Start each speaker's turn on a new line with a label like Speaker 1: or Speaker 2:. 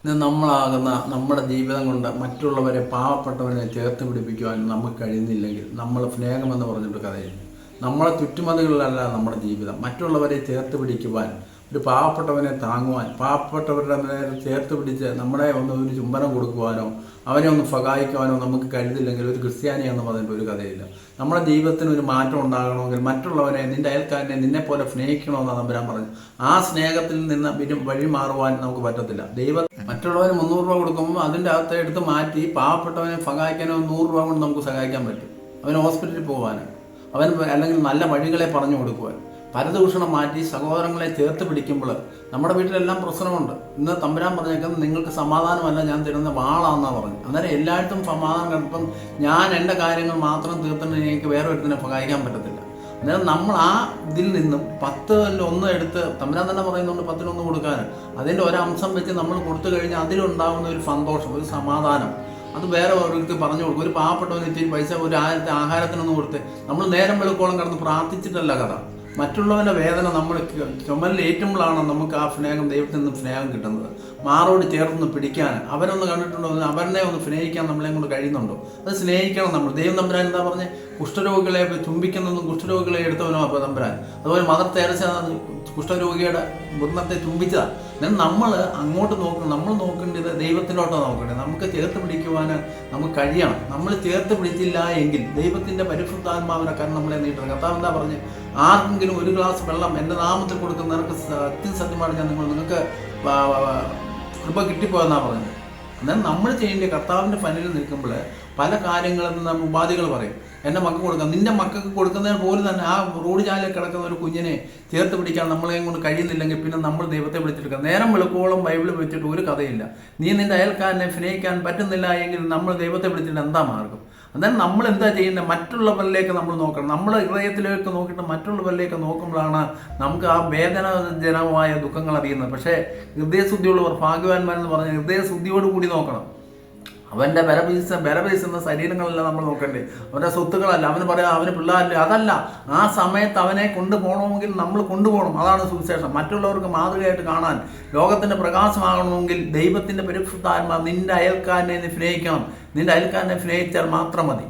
Speaker 1: ഇന്ന് നമ്മളാകുന്ന നമ്മുടെ ജീവിതം കൊണ്ട് മറ്റുള്ളവരെ പാവപ്പെട്ടവരെ ചേർത്ത് പിടിപ്പിക്കുവാൻ നമുക്ക് കഴിയുന്നില്ലെങ്കിൽ നമ്മൾ സ്നേഹമെന്ന് പറഞ്ഞിട്ട് കഥയില്ല. നമ്മളെ ചുറ്റുമതികളിലല്ല നമ്മുടെ ജീവിതം. മറ്റുള്ളവരെ ചേർത്ത് പിടിക്കുവാൻ, ഒരു പാവപ്പെട്ടവനെ താങ്ങുവാൻ, പാവപ്പെട്ടവരുടെ നേരെ ചേർത്ത് പിടിച്ച് നമ്മളെ ഒരു ചുംബനം കൊടുക്കുവാനോ അവനെ ഒന്ന് സഹായിക്കുവാനോ നമുക്ക് കഴിയുന്നില്ലെങ്കിൽ ഒരു ക്രിസ്ത്യാനിയെന്ന് പറഞ്ഞിട്ട് ഒരു കഥയില്ല. നമ്മുടെ ജീവിതത്തിന് ഒരു മാറ്റം ഉണ്ടാകണമെങ്കിൽ മറ്റുള്ളവരെ, നിന്റെ അയൽക്കാരനെ നിന്നെപ്പോലെ സ്നേഹിക്കണമെന്നാണ് തമ്പുരാൻ പറഞ്ഞു. ആ സ്നേഹത്തിൽ നിന്ന് വഴി മാറുവാൻ നമുക്ക് പറ്റത്തില്ല. മറ്റുള്ളവന് 300 രൂപ കൊടുക്കുമ്പോൾ അതിൻ്റെ അകത്ത് എടുത്ത് മാറ്റി പാവപ്പെട്ടവനെ സഹായിക്കാനോ 100 രൂപ കൊണ്ട് നമുക്ക് സഹായിക്കാൻ പറ്റും. അവന് ഹോസ്പിറ്റലിൽ പോകാൻ, അല്ലെങ്കിൽ നല്ല വഴികളെ പറഞ്ഞു കൊടുക്കുവാൻ, പരദൂഷണം മാറ്റി സഹോദരങ്ങളെ ചേർത്ത് പിടിക്കുമ്പോൾ നമ്മുടെ വീട്ടിലെല്ലാം പ്രശ്നമുണ്ട്. ഇന്ന് തമ്പുരാൻ പറഞ്ഞേക്കുന്നത് നിങ്ങൾക്ക് സമാധാനമല്ല ഞാൻ തരുന്ന വാളാണെന്നാണ് പറഞ്ഞു. അന്നേരം എല്ലായിടത്തും സമാധാനം കണ്ടപ്പം ഞാൻ എൻ്റെ കാര്യങ്ങൾ മാത്രം തീർത്തിട്ട് എനിക്ക് വേറെ ഒരുത്തിനെ സഹായിക്കാൻ പറ്റത്തില്ല. അന്നേരം നമ്മൾ ആ ഇതിൽ നിന്നും 10-1 എടുത്ത് തമ്പുരാൻ തന്നെ പറയുന്നുണ്ട് 10-1 കൊടുക്കാൻ. അതിൻ്റെ ഒരംശം വെച്ച് നമ്മൾ കൊടുത്തു കഴിഞ്ഞാൽ അതിലുണ്ടാകുന്ന ഒരു സന്തോഷം, ഒരു സമാധാനം, അത് വേറെ അവർക്ക് പറഞ്ഞു കൊടുക്കും. ഒരു പാവപ്പെട്ടവന് ഇത്തിരി പൈസ ഒരു ആഹാരത്തിനൊന്നും കൊടുത്ത് നമ്മൾ നേരം വെളുക്കോളം കിടന്ന് പ്രാർത്ഥിച്ചിട്ടല്ല കഥ. മറ്റുള്ളവൻ്റെ വേദന നമ്മൾ ചുമലിൽ ഏറ്റുമ്പോഴാണ് നമുക്ക് ആ സ്നേഹം, ദൈവത്തിൽ നിന്നും സ്നേഹം കിട്ടുന്നത്. മാറോട് ചേർന്ന് പിടിക്കാൻ, അവരൊന്ന് കണ്ടിട്ടുണ്ടോ, അവരെ ഒന്ന് സ്നേഹിക്കാൻ നമ്മളെ കൊണ്ട് കഴിയുന്നുണ്ടോ? അത് സ്നേഹിക്കണം നമ്മൾ. ദൈവം തമ്പുരാൻ എന്താ പറഞ്ഞ്, കുഷ്ഠരോഗികളെ ചുംബിക്കുന്നതും കുഷ്ഠരോഗികളെ എടുത്തവനോ അപ്പോൾ തമ്പുരാൻ. അതുപോലെ മദർ തെരേസ കുഷ്ഠരോഗിയുടെ വൃന്ദത്തെ ചുംബിച്ചതാണ്. എന്നാൽ നമ്മൾ അങ്ങോട്ട് നോക്കണം. നമ്മൾ നോക്കേണ്ടത് ദൈവത്തിലോട്ടാണ് നോക്കേണ്ടത്. നമുക്ക് ചേർത്ത് പിടിക്കുവാൻ നമുക്ക് കഴിയണം. നമ്മൾ ചേർത്ത് പിടിച്ചില്ല എങ്കിൽ ദൈവത്തിൻ്റെ പരിശുദ്ധാത്മാവിനെ കാരണം നമ്മളെ നീട്ടുന്നത്. കർത്താവ് എന്താ പറഞ്ഞ്, ആർക്കെങ്കിലും ഒരു ഗ്ലാസ് വെള്ളം എൻ്റെ നാമത്തിൽ കൊടുക്കുന്നവർക്ക് സത്യമായിട്ട് ഞാൻ നിങ്ങൾക്ക് കൃപ കിട്ടിപ്പോയെന്നാണ് പറഞ്ഞത്. എന്നാൽ നമ്മൾ ചെയ്യേണ്ട കർത്താവിൻ്റെ പനിയിൽ നിൽക്കുമ്പോൾ പല കാര്യങ്ങളിൽ നിന്ന് ഉപാധികൾ പറയും. എൻ്റെ മക്കൾക്ക് കൊടുക്കാം, നിൻ്റെ മക്കൾക്ക് കൊടുക്കുന്നതിന് പോലും തന്നെ ആ റോഡ് ചാലിൽ കിടക്കുന്ന ഒരു കുഞ്ഞിനെ ചേർത്ത് പിടിക്കാൻ നമ്മളെയും കൊണ്ട് കഴിയുന്നില്ലെങ്കിൽ പിന്നെ നമ്മൾ ദൈവത്തെ വിളിച്ചെടുക്കുക. നേരം വെളുക്കോളം ബൈബിൾ വെച്ചിട്ട് ഒരു കഥയില്ല. നീ നിൻ്റെ അയൽക്കാരനെ സ്നേഹിക്കാൻ പറ്റുന്നില്ല എങ്കിൽ നമ്മൾ ദൈവത്തെ വിളിച്ചിട്ട് എന്താ മാർഗം? അന്നേരം നമ്മൾ എന്താ ചെയ്യുന്നത്? മറ്റുള്ളവരിലേക്ക് നമ്മൾ നോക്കണം. നമ്മുടെ ഹൃദയത്തിലേക്ക് നോക്കിയിട്ട് മറ്റുള്ളവരിലേക്ക് നോക്കുമ്പോഴാണ് നമുക്ക് ആ വേദനാജനകമായ ദുഃഖങ്ങൾ അറിയുന്നത്. പക്ഷേ ഹൃദയശുദ്ധിയുള്ളവർ ഭാഗ്യവാന്മാരെന്ന് പറഞ്ഞാൽ ഹൃദയശുദ്ധിയോടുകൂടി നോക്കണം. അവൻ്റെ ബലപീസുന്ന ശരീരങ്ങളല്ല നമ്മൾ നോക്കണ്ടേ, അവൻ്റെ സ്വത്തുക്കളല്ല. അവന് പറയാം അവന് പിള്ളേരല്ലേ, അതല്ല. ആ സമയത്ത് അവനെ കൊണ്ടുപോകണമെങ്കിൽ നമ്മൾ കൊണ്ടുപോകണം. അതാണ് സുവിശേഷം. മറ്റുള്ളവർക്ക് മാതൃകയായിട്ട് കാണാൻ, ലോകത്തിൻ്റെ പ്രകാശമാകണമെങ്കിൽ ദൈവത്തിൻ്റെ പരിശുദ്ധാത്മാവ് നിൻ്റെ അയൽക്കാരനെ സ്നേഹിക്കണം. നിൻ്റെ അയൽക്കാരനെ സ്നേഹിച്ചാൽ മാത്രം മതി.